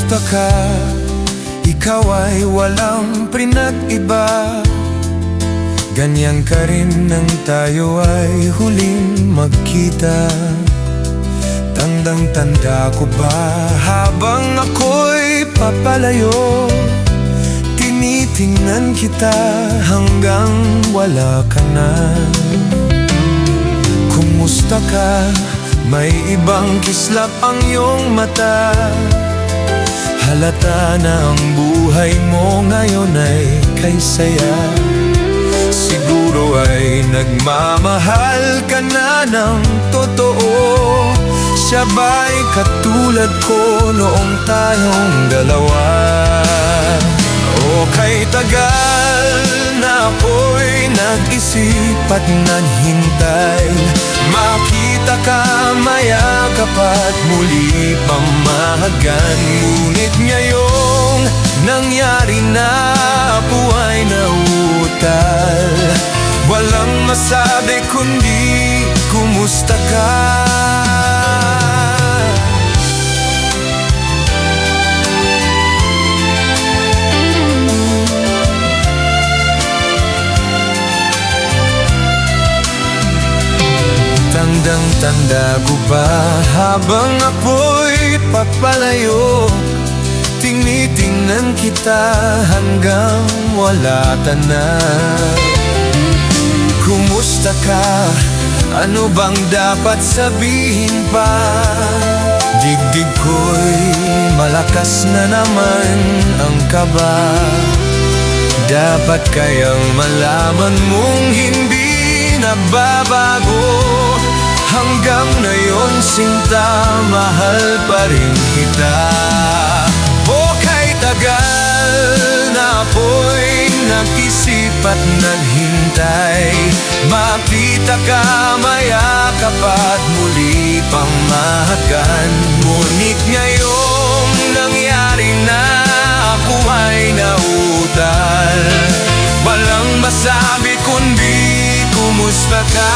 Kumusta ka? Ikaw ay walang pinag-iba. Ganyan ka rin nang tayo ay huling magkita. Tandang-tanda ko ba habang ako'y papalayo, tinitingnan kita hanggang wala ka na. Kumusta ka? May ibang kislap ang iyong mata. Halata na ang buhay mo ngayon ay kay saya. Siguro ay nagmamahal ka na ng totoo. Siya ba'y katulad ko noong tayong dalawa? O kay tagal na ako'y nag-isip at naghintay, makita ka, mayakap at muli pamahagan. Ngunit ngayong nangyari na, ako ay nauutal. Walang masabi kundi kumusta ka? Tandang-tanda ko ba habang ako'y papalayo, tinitingnan kita hanggang wala ka na. Kumusta ka? Ano bang dapat sabihin pa? Digdig ko'y malakas na naman ang kaba. Dapat kayang malaman mong hindi nagbabago. Hanggang ngayon sinta, mahal pa rin kita. O kay tagal na ako'y nag-isip at naghintay, makita ka, mayakap at muli pamahagan. Ngunit ngayong nangyari na, ako ay nauutal. Walang masabi kundi kumusta ka?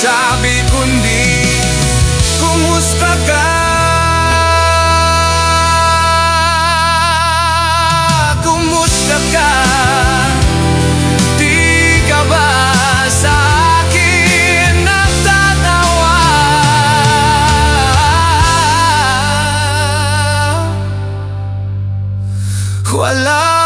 Sabi kundi kumusta ka? Kumusta ka? Di ka ba sa akin nagtatawa? Wala